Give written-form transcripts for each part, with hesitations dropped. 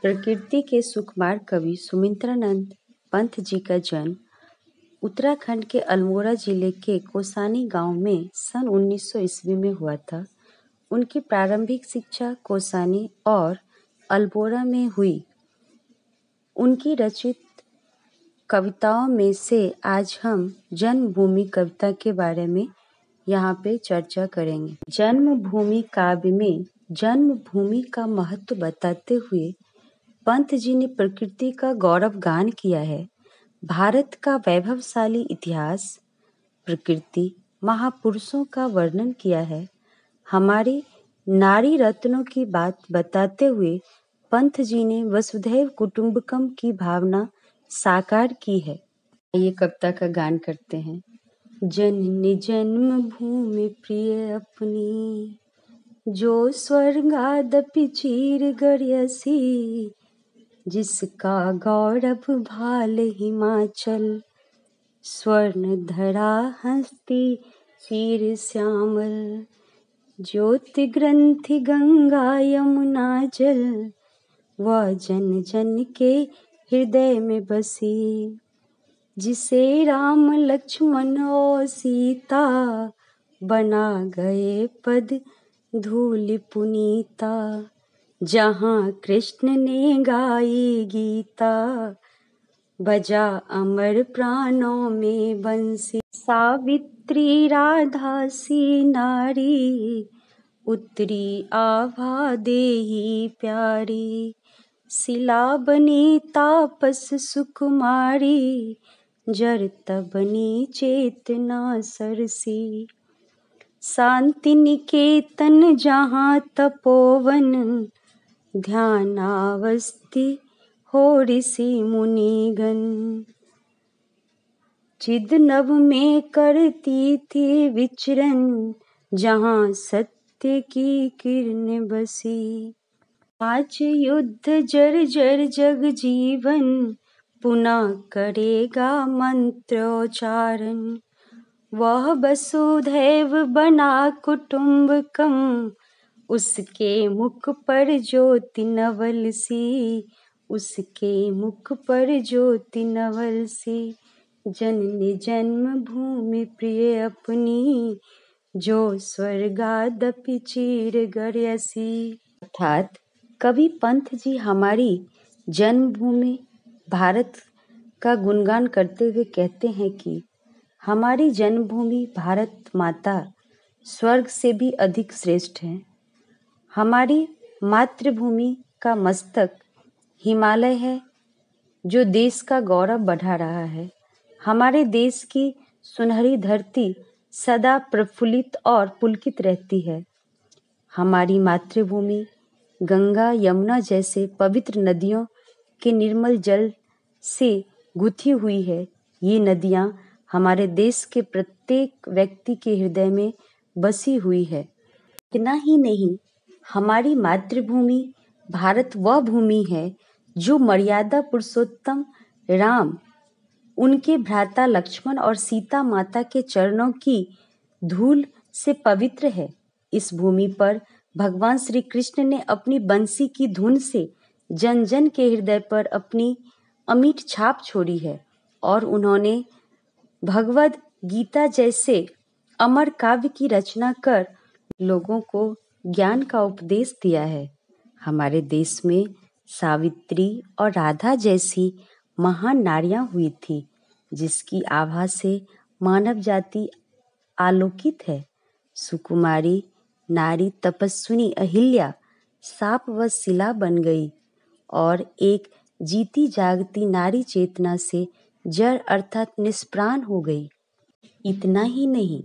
प्रकृति के सुकुमार कवि सुमित्रानंद पंत जी का जन्म उत्तराखंड के अल्मोड़ा जिले के कोसानी गांव में सन 1900 ईस्वी में हुआ था। उनकी प्रारंभिक शिक्षा कोसानी और अल्मोड़ा में हुई। उनकी रचित कविताओं में से आज हम जन्मभूमि कविता के बारे में यहाँ पे चर्चा करेंगे। जन्मभूमि काव्य में जन्मभूमि का महत्व बताते हुए पंत जी ने प्रकृति का गौरव गान किया है। भारत का वैभवशाली इतिहास, प्रकृति, महापुरुषों का वर्णन किया है। हमारे नारी रत्नों की बात बताते हुए पंत जी ने वसुधैव कुटुंबकम की भावना साकार की है। ये कविता का गान करते हैं। जननी जन्मभूमि प्रिय अपनी, जो स्वर्गादपि चीर गयसी, जिसका गौरव भाल हिमाचल, स्वर्ण धरा हस्ती चीर श्यामल, ज्योति ग्रंथि गंगा यमुना जल, वह जन जन के हृदय में बसी, जिसे राम लक्ष्मण और सीता बना गए पद धूलि पुनीता, जहाँ कृष्ण ने गाई गीता, बजा अमर प्राणों में बंसी। सावित्री राधा सी नारी, उतरी आभा देही प्यारी, शिला बनी तापस सुकुमारी, जरत बनी चेतना सरसी। शांति निकेतन जहाँ तपोवन, ध्यानावस्थी हो ऋषि मुनिगण, चिद नभ में करती थी विचरण, जहाँ सत्य की किरण बसी। आज युद्ध जर जर जग जीवन, पुनः करेगा मंत्रोच्चारण, वह वसुधैव बना कुटुंबकम, उसके मुख पर ज्योति नवल सी, उसके मुख पर ज्योति नवल सी। जननी जन्मभूमि प्रिय अपनी, जो स्वर्गादपि चीर गयसी। अर्थात कवि पंत जी हमारी जन्मभूमि भारत का गुणगान करते हुए कहते हैं कि हमारी जन्मभूमि भारत माता स्वर्ग से भी अधिक श्रेष्ठ है। हमारी मातृभूमि का मस्तक हिमालय है, जो देश का गौरव बढ़ा रहा है। हमारे देश की सुनहरी धरती सदा प्रफुल्लित और पुलकित रहती है। हमारी मातृभूमि गंगा, यमुना जैसे पवित्र नदियों के निर्मल जल से गुथी हुई है। ये नदियाँ हमारे देश के प्रत्येक व्यक्ति के हृदय में बसी हुई है। इतना ही नहीं, हमारी मातृभूमि भारत वह भूमि है जो मर्यादा पुरुषोत्तम राम, उनके भ्राता लक्ष्मण और सीता माता के चरणों की धूल से पवित्र है। इस भूमि पर भगवान श्री कृष्ण ने अपनी बंसी की धुन से जन जन के हृदय पर अपनी अमिट छाप छोड़ी है और उन्होंने भगवद गीता जैसे अमर काव्य की रचना कर लोगों को ज्ञान का उपदेश दिया है। हमारे देश में सावित्री और राधा जैसी महान नारियां हुई थी, जिसकी आभा से मानव जाति आलोकित है। सुकुमारी नारी तपस्विनी अहिल्या साप व शिला बन गई और एक जीती जागती नारी चेतना से जड़ अर्थात निष्प्राण हो गई। इतना ही नहीं,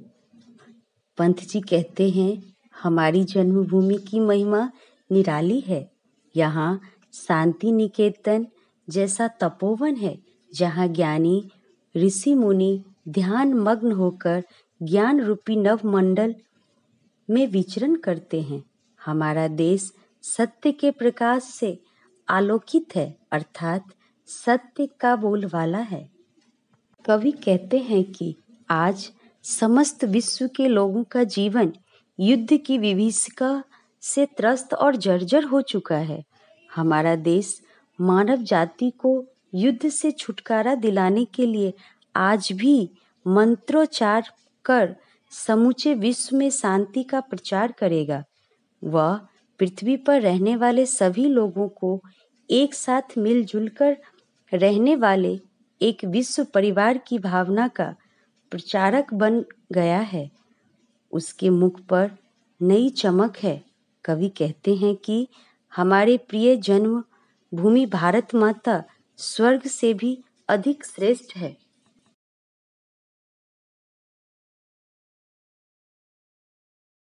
पंत जी कहते हैं हमारी जन्मभूमि की महिमा निराली है। यहाँ शांति निकेतन जैसा तपोवन है, जहाँ ज्ञानी ऋषि मुनि ध्यान मग्न होकर ज्ञान रूपी नवमंडल में विचरण करते हैं। हमारा देश सत्य के प्रकाश से आलोकित है, अर्थात सत्य का बोलवाला है। कवि कहते हैं कि आज समस्त विश्व के लोगों का जीवन युद्ध की विभीषिका से त्रस्त और जर्जर हो चुका है। हमारा देश मानव जाति को युद्ध से छुटकारा दिलाने के लिए आज भी मंत्रोच्चार कर समूचे विश्व में शांति का प्रचार करेगा। वह पृथ्वी पर रहने वाले सभी लोगों को एक साथ मिलजुल कर रहने वाले एक विश्व परिवार की भावना का प्रचारक बन गया है। उसके मुख पर नई चमक है। कवि कहते हैं कि हमारे प्रिय जन्म भूमि भारत माता स्वर्ग से भी अधिक श्रेष्ठ है।